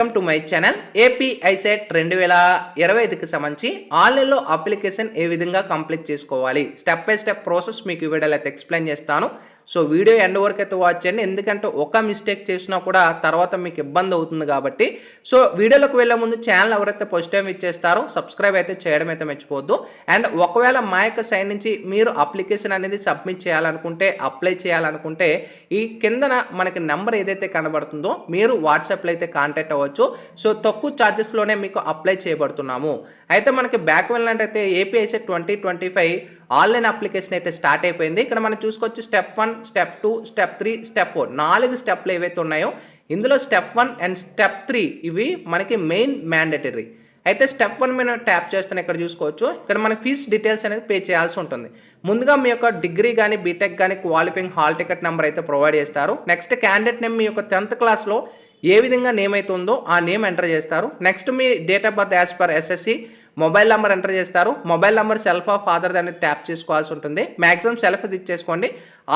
Welcome to my channel. AP ICET 2025కి సంబంధించి ఆన్లైన్లో అప్లికేషన్ ఏ విధంగా కంప్లీట్ చేసుకోవాలి, స్టెప్ బై స్టెప్ ప్రాసెస్ మీకు ఈ వీడియోలో అయితే ఎక్స్ప్లెయిన్ చేస్తాను. సో వీడియో ఎండ్ వరకు అయితే వాచ్ చేయండి, ఎందుకంటే ఒక మిస్టేక్ చేసినా కూడా తర్వాత మీకు ఇబ్బంది అవుతుంది కాబట్టి. సో వీడియోలోకి వెళ్ళే ముందు ఛానల్ ఎవరైతే ఫస్ట్ టైం ఇచ్చేస్తారో సబ్స్క్రైబ్ అయితే చేయడం అయితే మర్చిపోవద్దు. అండ్ ఒకవేళ మా యొక్క సైడ్ నుంచి మీరు అప్లికేషన్ అనేది సబ్మిట్ చేయాలనుకుంటే, అప్లై చేయాలనుకుంటే ఈ కిందన మనకి నెంబర్ ఏదైతే కనబడుతుందో మీరు వాట్సాప్లో అయితే కాంటాక్ట్ అవ్వచ్చు. సో తక్కువ ఛార్జెస్లోనే మీకు అప్లై చేయబడుతున్నాము. అయితే మనకి బ్యాక్ వెళ్ళినట్టయితే ఏపీ ఐసెట్ 2025 ఆన్లైన్ అప్లికేషన్ అయితే స్టార్ట్ అయిపోయింది. ఇక్కడ మనం చూసుకోవచ్చు స్టెప్ 1, స్టెప్ 2, స్టెప్ 3, స్టెప్ 4 4 స్టెప్లు ఏవైతే ఉన్నాయో ఇందులో స్టెప్ 1 అండ్ స్టెప్ 3 ఇవి మనకి మెయిన్ మ్యాండేటరీ. అయితే స్టెప్ 1 మీద ట్యాప్ చేస్తున్న ఇక్కడ చూసుకోవచ్చు, ఇక్కడ మనకి ఫీజ్ డీటెయిల్స్ అనేది పే చేయాల్సి ఉంటుంది. ముందుగా మీ యొక్క డిగ్రీ కానీ బీటెక్ కానీ క్వాలిఫైయింగ్ హాల్ టికెట్ నెంబర్ అయితే ప్రొవైడ్ చేస్తారు. నెక్స్ట్ క్యాండిడేట్ నేమ్ మీ యొక్క 10th క్లాస్లో ఏ విధంగా నేమ్ అయితే ఉందో ఆ నేమ్ ఎంటర్ చేస్తారు. నెక్స్ట్ మీ date of birth as per SSC, mobile number enter చేస్తారు. Mobile number self of father అనేది ట్యాప్ చేసుకోవాల్సి ఉంటుంది. మ్యాక్సిమం సెల్ఫ్ ఇచ్చేసుకోండి.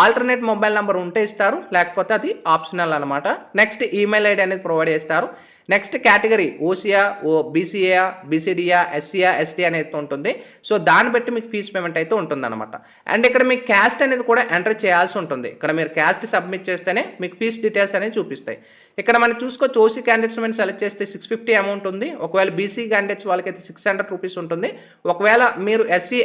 ఆల్టర్నేట్ మొబైల్ నెంబర్ ఉంటే ఇస్తారు, లేకపోతే అది ఆప్షనల్ అనమాట. నెక్స్ట్ ఈమెయిల్ ఐడి అనేది ప్రొవైడ్ చేస్తారు. నెక్స్ట్ కేటగిరీ ఓసీయా, బీసీఏ, బీసీడీయా, ఎస్సీయా, ఎస్టీ అనేది ఉంటుంది. సో దాన్ని బట్టి మీకు ఫీజ్ పేమెంట్ అయితే ఉంటుంది అనమాట. అండ్ ఇక్కడ మీ క్యాస్ట్ అనేది కూడా ఎంటర్ చేయాల్సి ఉంటుంది. ఇక్కడ మీరు క్యాస్ట్ సబ్మిట్ చేస్తేనే మీకు ఫీజ్ డీటెయిల్స్ అనేవి చూపిస్తాయి. ఇక్కడ మనం చూసుకోవచ్చు ఓసీ క్యాండిడేట్స్ మనం సెలెక్ట్ చేస్తే 650 అమౌంట్ ఉంది. ఒకవేళ బీసీ క్యాండిడేట్స్ వాళ్ళకైతే 600 రూపీస్ ఉంటుంది. ఒకవేళ మీరు ఎస్సీ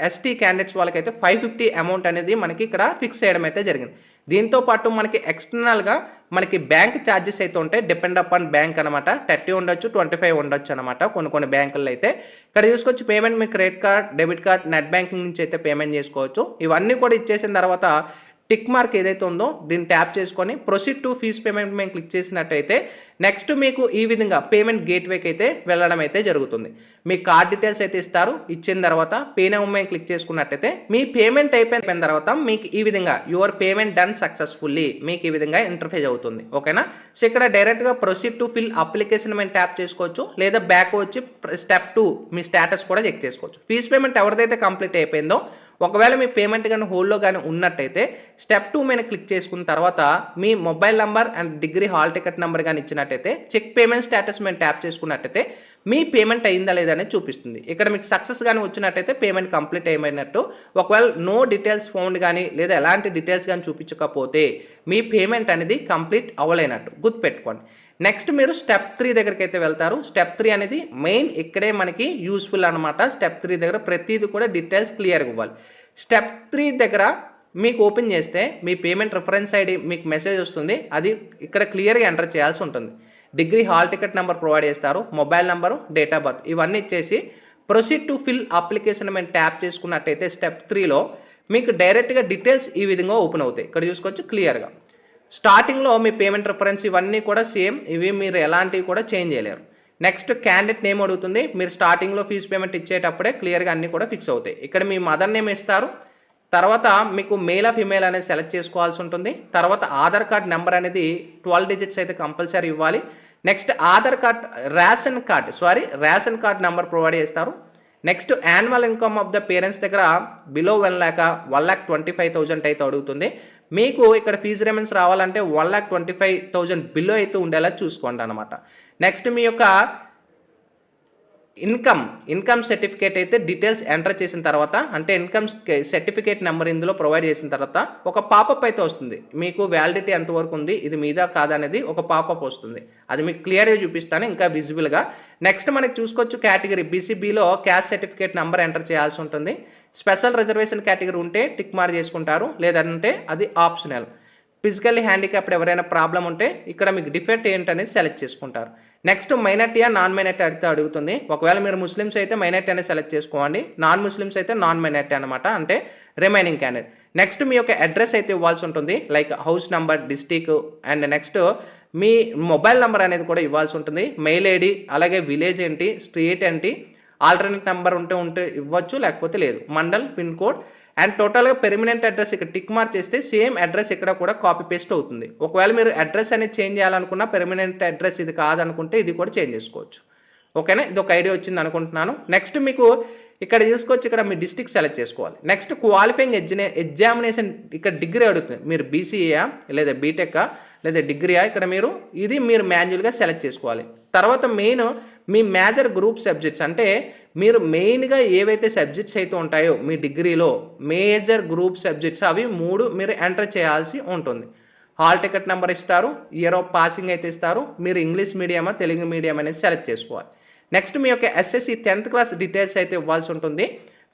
ఎస్టీ క్యాండిడేట్స్ వాళ్ళకైతే 550 అమౌంట్ అనేది మనకి ఇక్కడ ఫిక్స్ చేయడం అయితే జరిగింది. దీంతో పాటు మనకి ఎక్స్టర్నల్గా మనకి బ్యాంక్ ఛార్జెస్ అయితే ఉంటాయి. డిపెండ్ అపాన్ బ్యాంక్ అనమాట. 30 ఉండొచ్చు, 25 ఉండొచ్చు అనమాట కొన్ని బ్యాంకుల్లో అయితే. ఇక్కడ చూసుకోవచ్చు పేమెంట్ మీ credit card, debit card, net banking నుంచి అయితే పేమెంట్ చేసుకోవచ్చు. ఇవన్నీ కూడా ఇచ్చేసిన తర్వాత టిక్ మార్క్ ఏదైతే ఉందో దీన్ని ట్యాప్ చేసుకొని ప్రొసీడ్ టు ఫీజ్ పేమెంట్ మేము క్లిక్ చేసినట్టయితే నెక్స్ట్ మీకు ఈ విధంగా పేమెంట్ గేట్వేకి అయితే వెళ్ళడం అయితే జరుగుతుంది. మీ కార్డ్ డీటెయిల్స్ అయితే ఇస్తారు. ఇచ్చిన తర్వాత పే నౌ మేము క్లిక్ చేసుకున్నట్టయితే మీ పేమెంట్ అయిపోయిన తర్వాత మీకు ఈ విధంగా యువర్ పేమెంట్ డన్ సక్సెస్ఫుల్లీ మీకు ఈ విధంగా ఇంటర్ఫేస్ అవుతుంది. ఓకేనా. సో ఇక్కడ డైరెక్ట్గా ప్రొసీడ్ టు ఫిల్ అప్లికేషన్ మేము ట్యాప్ చేసుకోవచ్చు, లేదా బ్యాక్ వచ్చి స్టెప్ 2 మీ స్టేటస్ కూడా చెక్ చేసుకోవచ్చు. ఫీజ్ పేమెంట్ ఎవరిదైతే కంప్లీట్ అయిపోయిందో ఒకవేళ మీ పేమెంట్ కానీ హోల్డ్లో కానీ ఉన్నట్టయితే స్టెప్ 2 మీద క్లిక్ చేసుకున్న తర్వాత మీ mobile number and degree hall ticket number కానీ ఇచ్చినట్టయితే చెక్ పేమెంట్ స్టేటస్ మేము ట్యాప్ చేసుకున్నట్టయితే మీ పేమెంట్ అయిందా లేదా అనేది చూపిస్తుంది. ఇక్కడ మీకు సక్సెస్ కానీ వచ్చినట్టయితే పేమెంట్ కంప్లీట్ అయిపోయినట్టు. ఒకవేళ నో డీటెయిల్స్ ఫౌండ్ కానీ లేదా ఎలాంటి డీటెయిల్స్ కానీ చూపించకపోతే మీ పేమెంట్ అనేది కంప్లీట్ అవ్వలేనట్టు గుర్తుపెట్టుకోండి. నెక్స్ట్ మీరు స్టెప్ 3 దగ్గరికి అయితే వెళ్తారు. స్టెప్ 3 అనేది మెయిన్ ఇక్కడే మనకి యూస్ఫుల్ అనమాట. స్టెప్ 3 దగ్గర ప్రతిదీ కూడా డీటెయిల్స్ క్లియర్గా ఇవ్వాలి. స్టెప్ 3 దగ్గర మీకు ఓపెన్ చేస్తే మీ పేమెంట్ రిఫరెన్స్ ఐడి మీకు మెసేజ్ వస్తుంది. అది ఇక్కడ క్లియర్గా ఎంటర్ చేయాల్సి ఉంటుంది. Degree hall ticket number provide చేస్తారు, mobile number, date of birth ఇవన్నీ ఇచ్చేసి ప్రొసీడ్ టు ఫిల్ అప్లికేషన్ మేము ట్యాప్ చేసుకున్నట్టయితే స్టెప్ 3లో మీకు డైరెక్ట్గా డీటెయిల్స్ ఈ విధంగా ఓపెన్ అవుతాయి. ఇక్కడ చూసుకోవచ్చు క్లియర్గా. స్టార్టింగ్లో మీ పేమెంట్ రిఫరెన్స్ ఇవన్నీ కూడా సేమ్, ఇవి మీరు ఎలాంటివి కూడా చేంజ్ చేయలేరు. నెక్స్ట్ క్యాండిడేట్ నేమ్ అడుగుతుంది. మీరు స్టార్టింగ్లో ఫీజు పేమెంట్ ఇచ్చేటప్పుడే క్లియర్గా అన్నీ కూడా ఫిక్స్ అవుతాయి. ఇక్కడ మీ మదర్ నేమ్ ఇస్తారు. తర్వాత మీకు మేల్ ఆఫ్ ఫిమేల్ అనేది సెలెక్ట్ చేసుకోవాల్సి ఉంటుంది. తర్వాత ఆధార్ కార్డ్ నెంబర్ అనేది 12 డిజిట్స్ అయితే కంపల్సరీ ఇవ్వాలి. Next Aadhaar card ration card number provide చేస్తారు. Next annual income of the parents దగ్గర బిలో 1,25,000 అయితే అడుగుతుంది. మీకు ఇక్కడ ఫీజు రిమెంట్స్ రావాలంటే 1,25,000 బిలో అయితే ఉండేలా చూసుకోండి అనమాట. నెక్స్ట్ మీ యొక్క ఇన్కమ్ సర్టిఫికేట్ అయితే డీటెయిల్స్ ఎంటర్ చేసిన తర్వాత, అంటే ఇన్కమ్ సర్టిఫికేట్ నెంబర్ ఇందులో ప్రొవైడ్ చేసిన తర్వాత ఒక పాపప్ అయితే వస్తుంది. మీకు వ్యాలిడిటీ ఎంతవరకు ఉంది, ఇది మీద కాదనేది ఒక పాపప్ వస్తుంది. అది మీకు క్లియర్గా చూపిస్తాను ఇంకా విజిబుల్గా. నెక్స్ట్ మనకి చూసుకోవచ్చు కేటగిరీ బీసీబీలో క్యాస్ట్ సర్టిఫికేట్ నెంబర్ ఎంటర్ చేయాల్సి ఉంటుంది. స్పెషల్ రిజర్వేషన్ కేటగిరీ ఉంటే టిక్ మార్క్ చేసుకుంటారు, లేదంటే అది ఆప్షనల్. ఫిజికల్లీ హ్యాండిక్యాప్డ్ ఎవరైనా ప్రాబ్లం ఉంటే ఇక్కడ మీకు డిఫెక్ట్ ఏంటనేది సెలెక్ట్ చేసుకుంటారు. నెక్స్ట్ మైనార్టీయా నాన్ మైనార్టీ అయితే అడుగుతుంది. ఒకవేళ మీరు ముస్లిమ్స్ అయితే మైనార్టీ అనేది సెలెక్ట్ చేసుకోండి, నాన్ ముస్లిమ్స్ అయితే నాన్ మైనార్టీ అనమాట, అంటే రిమైనింగ్ క్యాండిడేట్. నెక్స్ట్ మీ యొక్క అడ్రస్ అయితే ఇవ్వాల్సి ఉంటుంది, like house number, district, and next me mobile number అనేది కూడా ఇవ్వాల్సి ఉంటుంది. మెయిల్ ఐడి, అలాగే విలేజ్ ఏంటి, స్ట్రీట్ ఏంటి, ఆల్టర్నేట్ నెంబర్ ఉంటే ఇవ్వచ్చు, లేకపోతే లేదు. మండల్, పిన్ కోడ్ అండ్ టోటల్గా పెర్మనెంట్ అడ్రస్ ఇక్కడ టిక్ మార్క్ చేస్తే సేమ్ అడ్రస్ ఇక్కడ కూడా కాపీ పేస్ట్ అవుతుంది. ఒకవేళ మీరు అడ్రస్ అనేది చేంజ్ చేయాలనుకున్నా పెర్మనెంట్ అడ్రస్ ఇది కాదనుకుంటే ఇది కూడా చేంజ్ చేసుకోవచ్చు. ఓకేనా. ఇది ఒక ఐడియా వచ్చింది అనుకుంటున్నాను. నెక్స్ట్ మీకు ఇక్కడ చూసుకోవచ్చు, ఇక్కడ మీ డిస్ట్రిక్ట్ సెలెక్ట్ చేసుకోవాలి. నెక్స్ట్ క్వాలిఫైయింగ్ ఎగ్జామినేషన్ ఇక్కడ డిగ్రీ అడుగుతుంది. మీరు బీసీఏయా లేదా బీటెక్కా లేదా డిగ్రీయా, ఇక్కడ మీరు మాన్యువల్గా సెలెక్ట్ చేసుకోవాలి. తర్వాత మెయిన్ మీ మేజర్ గ్రూప్ సబ్జెక్ట్స్ అంటే మీరు మెయిన్గా ఏవైతే సబ్జెక్ట్స్ అయితే ఉంటాయో మీ డిగ్రీలో మేజర్ గ్రూప్ సబ్జెక్ట్స్ అవి 3 మీరు ఎంటర్ చేయాల్సి ఉంటుంది. హాల్ టికెట్ నెంబర్ ఇస్తారు, ఇయర్ ఆఫ్ పాసింగ్ అయితే ఇస్తారు, మీరు ఇంగ్లీష్ మీడియమా తెలుగు మీడియం అనేది సెలెక్ట్ చేసుకోవాలి. నెక్స్ట్ మీ యొక్క ఎస్ఎస్సి 10th క్లాస్ డీటెయిల్స్ అయితే ఇవ్వాల్సి ఉంటుంది.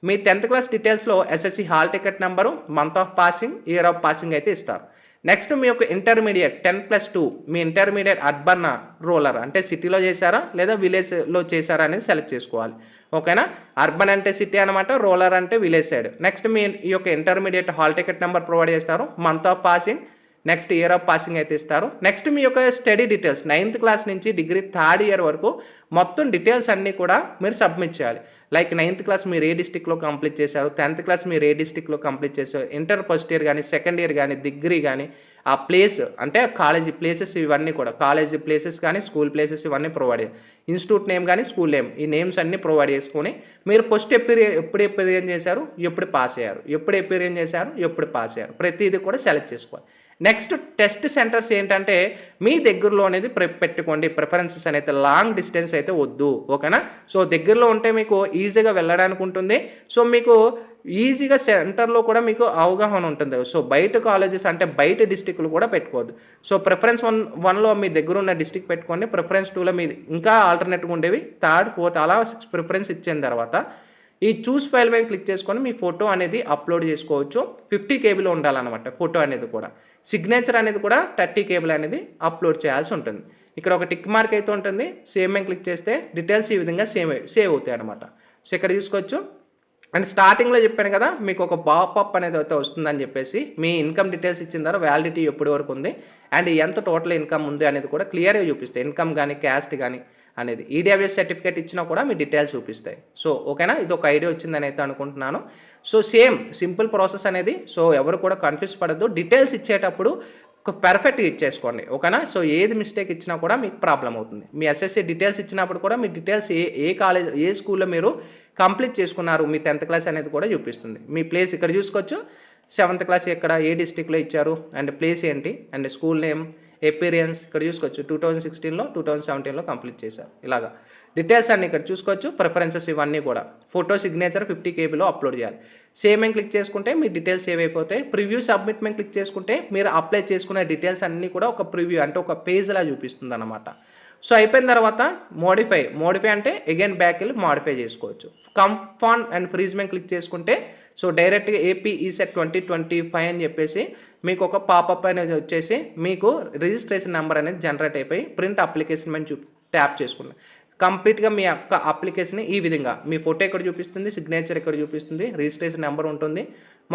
మీ 10th క్లాస్ డీటెయిల్స్లో SSC hall ticket number, month of passing, year of passing అయితే ఇస్తారు. నెక్స్ట్ మీ యొక్క ఇంటర్మీడియట్ 10+2 మీ ఇంటర్మీడియట్ అర్బన్ రూరల్ అంటే సిటీలో చేశారా లేదా విలేజ్లో చేశారా అనేది సెలెక్ట్ చేసుకోవాలి. ఓకేనా, అర్బన్ అంటే సిటీ అనమాట, రూరల్ అంటే విలేజ్ సైడ్. నెక్స్ట్ మీ ఈ యొక్క intermediate hall ticket number provide చేస్తారు, month of passing, next year of passing అయితే ఇస్తారు. నెక్స్ట్ మీ యొక్క స్టడీ డీటెయిల్స్ 9th క్లాస్ నుంచి డిగ్రీ 3rd ఇయర్ వరకు మొత్తం డీటెయిల్స్ అన్నీ కూడా మీరు సబ్మిట్ చేయాలి. లైక్ 9th క్లాస్ మీరు ఏ డిస్టిక్లో కంప్లీట్ చేశారు, 10th క్లాస్ మీరు ఏ డిస్టిక్లో కంప్లీట్ చేశారు, ఇంటర్ ఫస్ట్ ఇయర్ కానీ సెకండ్ ఇయర్ కానీ డిగ్రీ కానీ ఆ ప్లేస్ అంటే కాలేజీ ప్లేసెస్ ఇవన్నీ కూడా కాలేజీ ప్లేసెస్ కానీ స్కూల్ ప్లేసెస్ ఇవన్నీ ప్రొవైడ్ చేయాలి. ఇన్స్టిట్యూట్ నేమ్ కానీ స్కూల్ నేమ్ ఈ నేమ్స్ అన్నీ ప్రొవైడ్ చేసుకొని మీరు ఫస్ట్ ఎప్పుడు ఎపీరియన్ చేశారు, ఎప్పుడు పాస్ అయ్యారు, ఎప్పుడు ఎపీరియన్ చేశారు, ఎప్పుడు పాస్ అయ్యారు, ప్రతిదీ కూడా సెలెక్ట్ చేసుకోవాలి. నెక్స్ట్ టెస్ట్ సెంటర్స్ ఏంటంటే మీ దగ్గరలో అనేది పెట్టుకోండి. ప్రిఫరెన్సెస్ అనేది లాంగ్ డిస్టెన్స్ అయితే వద్దు. ఓకేనా, సో దగ్గరలో ఉంటే మీకు ఈజీగా వెళ్ళడానికి ఉంటుంది. సో మీకు ఈజీగా సెంటర్లో కూడా మీకు అవగాహన ఉంటుంది. సో బయట కాలేజెస్ అంటే బయట డిస్టిక్లు కూడా పెట్టుకోవద్దు. సో ప్రిఫరెన్స్ 1లో మీ దగ్గర ఉన్న డిస్టిక్ పెట్టుకోండి, ప్రిఫరెన్స్ 2లో మీ ఇంకా ఆల్టర్నేట్గా ఉండేవి 3rd 4th అలా ప్రిఫరెన్స్ ఇచ్చిన తర్వాత ఈ చూస్ ఫైల్ పైన క్లిక్ చేసుకొని మీ ఫోటో అనేది అప్లోడ్ చేసుకోవచ్చు. 50 KB ఉండాలన్నమాట ఫోటో అనేది కూడా. సిగ్నేచర్ అనేది కూడా 30 KB అనేది అప్లోడ్ చేయాల్సి ఉంటుంది. ఇక్కడ ఒక టిక్ మార్క్ అయితే ఉంటుంది, సేమ్ మీద క్లిక్ చేస్తే డీటెయిల్స్ ఈ విధంగా సేవ్ అవుతాయి అనమాట. సో ఇక్కడ చూసుకోవచ్చు. అండ్ స్టార్టింగ్లో చెప్పాను కదా మీకు ఒక పాపప్ అనేది అయితే వస్తుందని చెప్పేసి మీ ఇన్కమ్ డీటెయిల్స్ ఇచ్చిన తర్వాత వ్యాలిడిటీ ఎప్పటి వరకు ఉంది అండ్ ఎంత టోటల్ ఇన్కమ్ ఉంది అనేది కూడా క్లియర్గా చూపిస్తాయి. ఇన్కమ్ కానీ క్యాస్ట్ కానీ అనేది ఈడబ్ల్యూఎస్ సర్టిఫికేట్ ఇచ్చినా కూడా మీ డీటెయిల్స్ చూపిస్తాయి. సో ఓకేనా, ఇది ఒక ఐడియా వచ్చిందని అయితే అనుకుంటున్నాను. సో సేమ్ సింపుల్ ప్రాసెస్ అనేది. సో ఎవరు కూడా కన్ఫ్యూజ్ పడద్దు, డీటెయిల్స్ ఇచ్చేటప్పుడు పర్ఫెక్ట్గా ఇచ్చేసుకోండి. ఓకేనా, సో ఏది మిస్టేక్ ఇచ్చినా కూడా మీకు ప్రాబ్లం అవుతుంది. మీ ఎస్ఎస్సి డీటెయిల్స్ ఇచ్చినప్పుడు కూడా మీ డీటెయిల్స్ ఏ కాలేజ్ ఏ స్కూల్లో మీరు కంప్లీట్ చేసుకున్నారు మీ 10th క్లాస్ అనేది కూడా చూపిస్తుంది. మీ ప్లేస్ ఇక్కడ చూసుకోవచ్చు, 7th క్లాస్ ఎక్కడ ఏ డిస్టిక్లో ఇచ్చారు అండ్ ప్లేస్ ఏంటి అండ్ స్కూల్ నేమ్ ఎపీరియన్స్ ఇక్కడ చూసుకోవచ్చు. 2016లో 2017లో కంప్లీట్ చేశారు. ఇలాగా డీటెయిల్స్ అన్ని ఇక్కడ చూసుకోవచ్చు. ప్రిఫరెన్సెస్ ఇవన్నీ కూడా ఫోటో సిగ్నేచర్ 50 KBలో అప్లోడ్ చేయాలి. సేమ్ అని క్లిక్ చేసుకుంటే మీ డీటెయిల్స్ సేవ్ అయిపోతాయి. ప్రివ్యూ సబ్మిట్ మీద క్లిక్ చేసుకుంటే మీరు అప్లై చేసుకునే డీటెయిల్స్ అన్నీ కూడా ఒక ప్రివ్యూ అంటే ఒక పేజ్లా చూపిస్తుంది అనమాట. సో అయిపోయిన తర్వాత మోడిఫై అంటే అగైన్ బ్యాక్ వెళ్ళి మోడిఫై చేసుకోవచ్చు. కంఫాన్ అండ్ ఫ్రీజ్ మీద క్లిక్ చేసుకుంటే సో డైరెక్ట్గా ఏపీ ఈసెట్ 2025 అని చెప్పేసి మీకు ఒక పాపప్ అనేది వచ్చేసి మీకు రిజిస్ట్రేషన్ నెంబర్ అనేది జనరేట్ అయిపోయి ప్రింట్ అప్లికేషన్ మీద ట్యాప్ చేసుకున్నాం. కంప్లీట్గా మీ యొక్క అప్లికేషన్ ఈ విధంగా మీ ఫోటో ఇక్కడ చూపిస్తుంది, సిగ్నేచర్ ఇక్కడ చూపిస్తుంది, రిజిస్ట్రేషన్ నెంబర్ ఉంటుంది,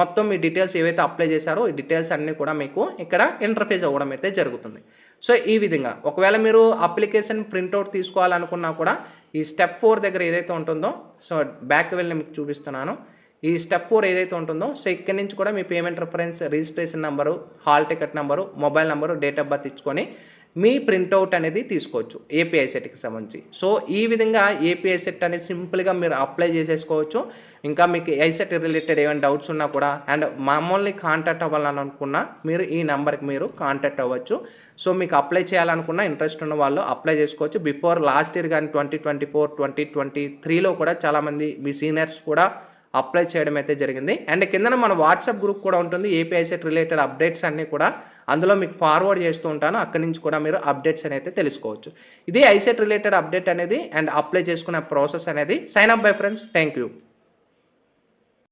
మొత్తం మీ డీటెయిల్స్ ఏవైతే అప్లై చేశారో ఈ డీటెయిల్స్ అన్నీ కూడా మీకు ఇక్కడ ఇంటర్ఫేస్ అవ్వడం అయితే జరుగుతుంది. సో ఈ విధంగా ఒకవేళ మీరు అప్లికేషన్ ప్రింట్అవుట్ తీసుకోవాలనుకున్నా కూడా ఈ స్టెప్ 4 దగ్గర ఏదైతే ఉంటుందో సో బ్యాక్ వెళ్ళి మీకు చూపిస్తున్నాను. ఈ స్టెప్ 4 ఏదైతే ఉంటుందో సో ఇక్కడి నుంచి కూడా మీ payment reference, registration number, hall ticket number, mobile number, date of birth ఇచ్చుకొని మీ ప్రింట్అవుట్ అనేది తీసుకోవచ్చు ఏపీఐ సెట్కి సంబంధించి. సో ఈ విధంగా ఏపీఐ సెట్ అనేది సింపుల్గా మీరు అప్లై చేసేసుకోవచ్చు. ఇంకా మీకు ఐసెట్ రిలేటెడ్ ఏమైనా డౌట్స్ ఉన్నా కూడా అండ్ మమ్మల్ని కాంటాక్ట్ అవ్వాలని అనుకున్నా మీరు ఈ నెంబర్కి మీరు కాంటాక్ట్ అవ్వచ్చు. సో మీకు అప్లై చేయాలనుకున్న ఇంట్రెస్ట్ ఉన్న వాళ్ళు అప్లై చేసుకోవచ్చు. బిఫోర్ లాస్ట్ ఇయర్ కానీ 2024, 2023లో కూడా చాలామంది మీ సీనియర్స్ కూడా అప్లై చేయడం అయితే జరిగింది. అండ్ కింద మన వాట్సాప్ గ్రూప్ కూడా ఉంటుంది, ఏపీ ఐసెట్ రిలేటెడ్ అప్డేట్స్ అన్నీ కూడా అందులో మీకు ఫార్వర్డ్ చేస్తూ ఉంటాను. అక్కడి నుంచి కూడా మీరు అప్డేట్స్ అనేది తెలుసుకోవచ్చు. ఇది ఐసెట్ రిలేటెడ్ అప్డేట్ అనేది అండ్ అప్లై చేసుకునే ప్రాసెస్ అనేది. Sign up bye friends. Thank you.